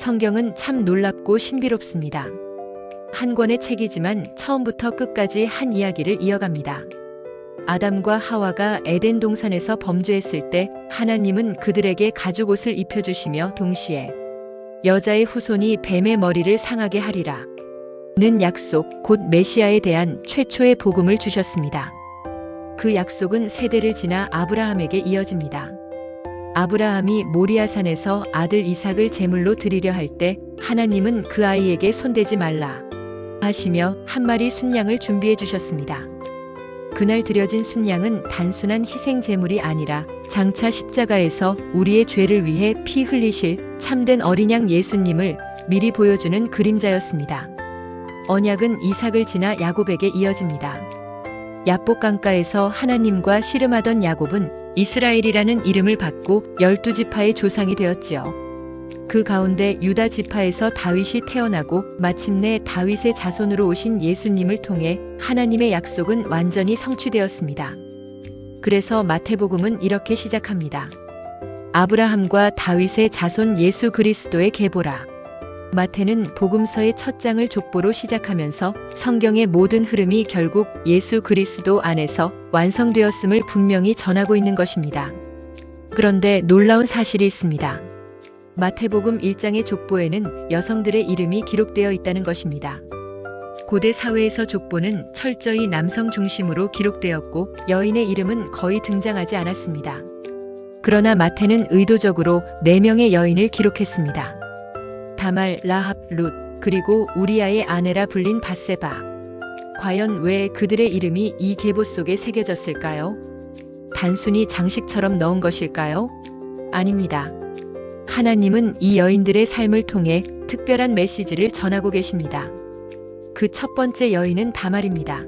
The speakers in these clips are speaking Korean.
성경은 참 놀랍고 신비롭습니다. 한 권의 책이지만 처음부터 끝까지 한 이야기를 이어갑니다. 아담과 하와가 에덴 동산에서 범죄했을 때 하나님은 그들에게 가죽옷을 입혀주시며 동시에 여자의 후손이 뱀의 머리를 상하게 하리라 는 약속, 곧 메시아에 대한 최초의 복음을 주셨습니다. 그 약속은 세대를 지나 아브라함에게 이어집니다. 아브라함이 모리아산에서 아들 이삭을 제물로 드리려 할 때 하나님은 그 아이에게 손대지 말라 하시며 한 마리 순양을 준비해 주셨습니다. 그날 드려진 순양은 단순한 희생 제물이 아니라 장차 십자가에서 우리의 죄를 위해 피 흘리실 참된 어린 양 예수님을 미리 보여주는 그림자였습니다. 언약은 이삭을 지나 야곱에게 이어집니다. 야복 강가에서 하나님과 씨름하던 야곱은 이스라엘이라는 이름을 받고 12지파의 조상이 되었지요. 그 가운데 유다 지파에서 다윗이 태어나고 마침내 다윗의 자손으로 오신 예수님을 통해 하나님의 약속은 완전히 성취되었습니다. 그래서 마태복음은 이렇게 시작합니다. 아브라함과 다윗의 자손 예수 그리스도의 계보라. 마태는 복음서의 첫 장을 족보로 시작하면서 성경의 모든 흐름이 결국 예수 그리스도 안에서 완성되었음을 분명히 전하고 있는 것입니다. 그런데 놀라운 사실이 있습니다. 마태복음 1장의 족보에는 여성들의 이름이 기록되어 있다는 것입니다. 고대 사회에서 족보는 철저히 남성 중심으로 기록되었고 여인의 이름은 거의 등장하지 않았습니다. 그러나 마태는 의도적으로 4명의 여인을 기록했습니다. 다말, 라합, 룻, 그리고 우리아의 아내라 불린 밧세바. 과연 왜 그들의 이름이 이 계보 속에 새겨졌을까요? 단순히 장식처럼 넣은 것일까요? 아닙니다. 하나님은 이 여인들의 삶을 통해 특별한 메시지를 전하고 계십니다. 그 첫 번째 여인은 다말입니다.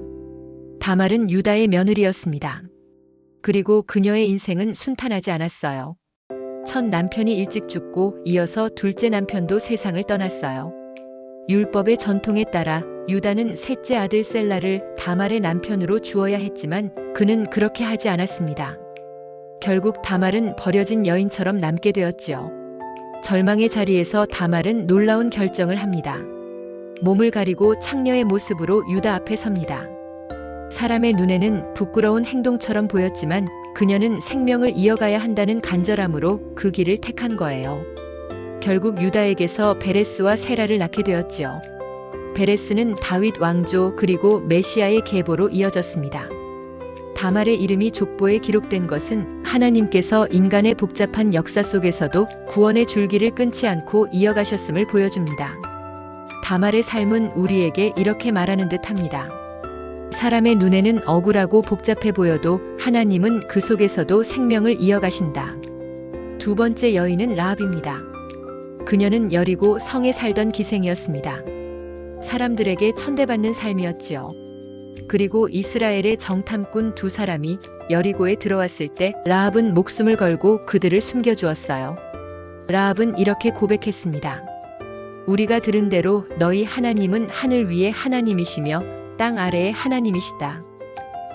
다말은 유다의 며느리였습니다. 그리고 그녀의 인생은 순탄하지 않았어요. 첫 남편이 일찍 죽고 이어서 둘째 남편도 세상을 떠났어요. 율법의 전통에 따라 유다는 셋째 아들 셀라를 다말의 남편으로 주어야 했지만 그는 그렇게 하지 않았습니다. 결국 다말은 버려진 여인처럼 남게 되었지요. 절망의 자리에서 다말은 놀라운 결정을 합니다. 몸을 가리고 창녀의 모습으로 유다 앞에 섭니다. 사람의 눈에는 부끄러운 행동처럼 보였지만 그녀는 생명을 이어가야 한다는 간절함으로 그 길을 택한 거예요. 결국 유다에게서 베레스와 세라를 낳게 되었지요. 베레스는 다윗 왕조 그리고 메시아의 계보로 이어졌습니다. 다말의 이름이 족보에 기록된 것은 하나님께서 인간의 복잡한 역사 속에서도 구원의 줄기를 끊지 않고 이어가셨음을 보여줍니다. 다말의 삶은 우리에게 이렇게 말하는 듯합니다. 사람의 눈에는 억울하고 복잡해 보여도 하나님은 그 속에서도 생명을 이어가신다. 두 번째 여인은 라합입니다. 그녀는 여리고 성에 살던 기생이었습니다. 사람들에게 천대받는 삶이었지요. 그리고 이스라엘의 정탐꾼 두 사람이 여리고에 들어왔을 때 라합은 목숨을 걸고 그들을 숨겨주었어요. 라합은 이렇게 고백했습니다. 우리가 들은 대로 너희 하나님은 하늘 위의 하나님이시며 땅 아래의 하나님이시다.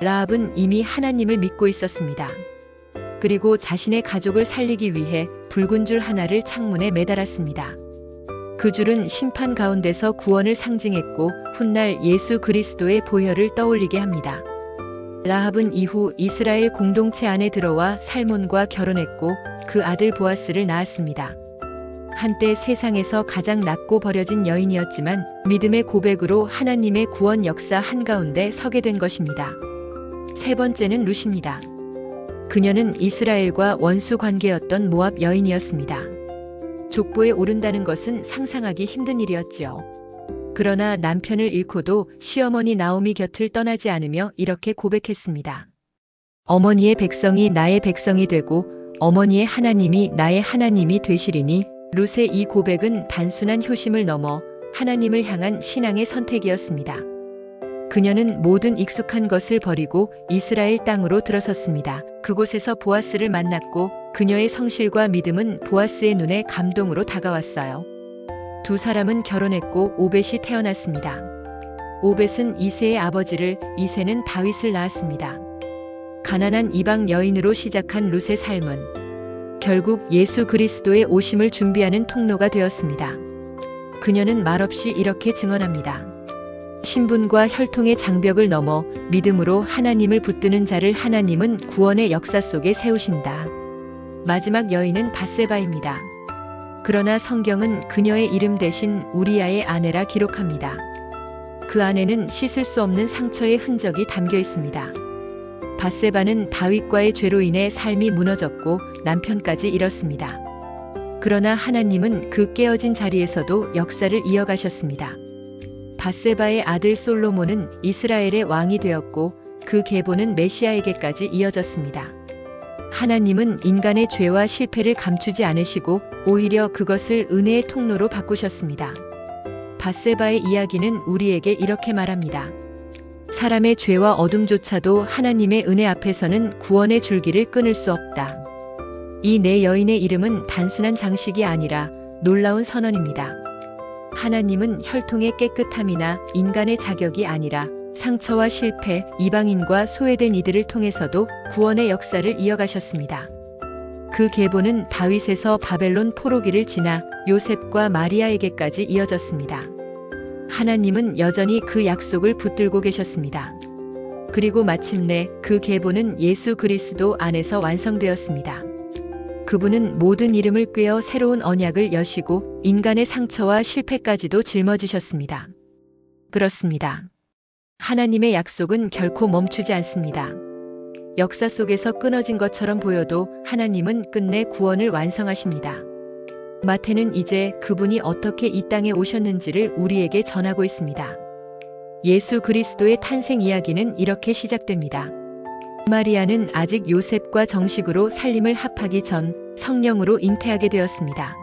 라합은 이미 하나님을 믿고 있었습니다. 그리고 자신의 가족을 살리기 위해 붉은 줄 하나를 창문에 매달았습니다. 그 줄은 심판 가운데서 구원을 상징했고 훗날 예수 그리스도의 보혈을 떠올리게 합니다. 라합은 이후 이스라엘 공동체 안에 들어와 살몬과 결혼했고 그 아들 보아스를 낳았습니다. 한때 세상에서 가장 낮고 버려진 여인이었지만 믿음의 고백으로 하나님의 구원 역사 한가운데 서게 된 것입니다. 세 번째는 룻입니다. 그녀는 이스라엘과 원수 관계였던 모압 여인이었습니다. 족보에 오른다는 것은 상상하기 힘든 일이었지요. 그러나 남편을 잃고도 시어머니 나오미 곁을 떠나지 않으며 이렇게 고백했습니다. 어머니의 백성이 나의 백성이 되고 어머니의 하나님이 나의 하나님이 되시리니 룻의 이 고백은 단순한 효심을 넘어 하나님을 향한 신앙의 선택이었습니다. 그녀는 모든 익숙한 것을 버리고 이스라엘 땅으로 들어섰습니다. 그곳에서 보아스를 만났고 그녀의 성실과 믿음은 보아스의 눈에 감동으로 다가왔어요. 두 사람은 결혼했고 오벳이 태어났습니다. 오벳은 이새의 아버지를, 이새는 다윗을 낳았습니다. 가난한 이방 여인으로 시작한 룻의 삶은 결국 예수 그리스도의 오심을 준비하는 통로가 되었습니다. 그녀는 말없이 이렇게 증언합니다. 신분과 혈통의 장벽을 넘어 믿음으로 하나님을 붙드는 자를 하나님은 구원의 역사 속에 세우신다. 마지막 여인은 밧세바입니다. 그러나 성경은 그녀의 이름 대신 우리아의 아내라 기록합니다. 그 안에는 씻을 수 없는 상처의 흔적이 담겨 있습니다. 밧세바는 다윗과의 죄로 인해 삶이 무너졌고 남편까지 잃었습니다. 그러나 하나님은 그 깨어진 자리에서도 역사를 이어가셨습니다. 밧세바의 아들 솔로몬은 이스라엘의 왕이 되었고 그 계보는 메시아에게까지 이어졌습니다. 하나님은 인간의 죄와 실패를 감추지 않으시고 오히려 그것을 은혜의 통로로 바꾸셨습니다. 밧세바의 이야기는 우리에게 이렇게 말합니다. 사람의 죄와 어둠조차도 하나님의 은혜 앞에서는 구원의 줄기를 끊을 수 없다. 이 네 여인의 이름은 단순한 장식이 아니라 놀라운 선언입니다. 하나님은 혈통의 깨끗함이나 인간의 자격이 아니라 상처와 실패, 이방인과 소외된 이들을 통해서도 구원의 역사를 이어가셨습니다. 그 계보는 다윗에서 바벨론 포로기를 지나 요셉과 마리아에게까지 이어졌습니다. 하나님은 여전히 그 약속을 붙들고 계셨습니다. 그리고 마침내 그 계보는 예수 그리스도 안에서 완성되었습니다. 그분은 모든 이름을 꿰어 새로운 언약을 여시고 인간의 상처와 실패까지도 짊어지셨습니다. 그렇습니다. 하나님의 약속은 결코 멈추지 않습니다. 역사 속에서 끊어진 것처럼 보여도 하나님은 끝내 구원을 완성하십니다. 마태는 이제 그분이 어떻게 이 땅에 오셨는지를 우리에게 전하고 있습니다. 예수 그리스도의 탄생 이야기는 이렇게 시작됩니다. 마리아는 아직 요셉과 정식으로 살림을 합하기 전 성령으로 잉태하게 되었습니다.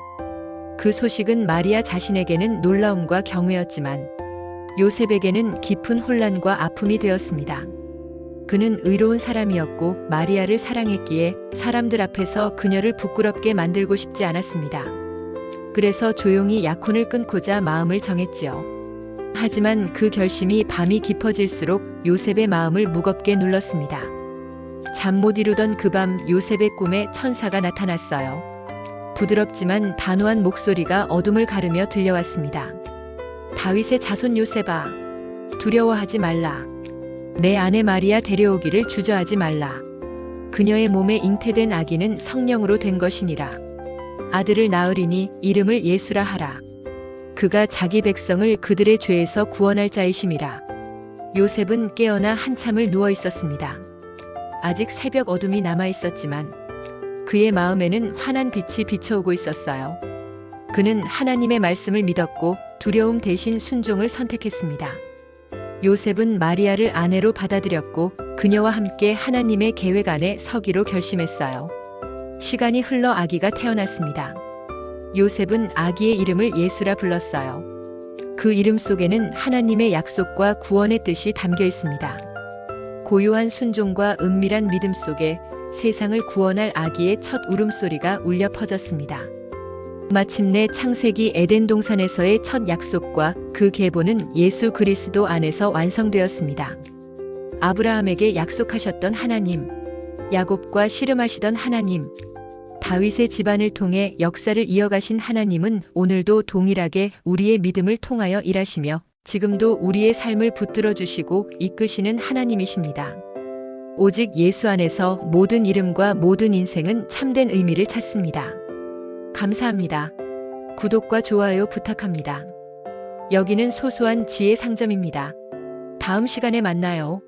그 소식은 마리아 자신에게는 놀라움과 경외였지만 요셉에게는 깊은 혼란과 아픔이 되었습니다. 그는 의로운 사람이었고 마리아를 사랑했기에 사람들 앞에서 그녀를 부끄럽게 만들고 싶지 않았습니다. 그래서 조용히 약혼을 끊고자 마음을 정했지요. 하지만 그 결심이 밤이 깊어질수록 요셉의 마음을 무겁게 눌렀습니다. 잠 못 이루던 그 밤 요셉의 꿈에 천사가 나타났어요. 부드럽지만 단호한 목소리가 어둠을 가르며 들려왔습니다. 다윗의 자손 요셉아, 두려워하지 말라. 내 아내 마리아 데려오기를 주저하지 말라. 그녀의 몸에 잉태된 아기는 성령으로 된 것이니라. 아들을 낳으리니 이름을 예수라 하라. 그가 자기 백성을 그들의 죄에서 구원할 자이심이라. 요셉은 깨어나 한참을 누워 있었습니다. 아직 새벽 어둠이 남아 있었지만 그의 마음에는 환한 빛이 비춰오고 있었어요. 그는 하나님의 말씀을 믿었고 두려움 대신 순종을 선택했습니다. 요셉은 마리아를 아내로 받아들였고 그녀와 함께 하나님의 계획 안에 서기로 결심했어요. 시간이 흘러 아기가 태어났습니다. 요셉은 아기의 이름을 예수라 불렀어요. 그 이름 속에는 하나님의 약속과 구원의 뜻이 담겨 있습니다. 고요한 순종과 은밀한 믿음 속에 세상을 구원할 아기의 첫 울음소리가 울려 퍼졌습니다. 마침내 창세기 에덴 동산에서의 첫 약속과 그 계보는 예수 그리스도 안에서 완성되었습니다. 아브라함에게 약속하셨던 하나님, 야곱과 씨름하시던 하나님, 다윗의 집안을 통해 역사를 이어가신 하나님은 오늘도 동일하게 우리의 믿음을 통하여 일하시며 지금도 우리의 삶을 붙들어 주시고 이끄시는 하나님이십니다. 오직 예수 안에서 모든 이름과 모든 인생은 참된 의미를 찾습니다. 감사합니다. 구독과 좋아요 부탁합니다. 여기는 소소한 지혜 상점입니다. 다음 시간에 만나요.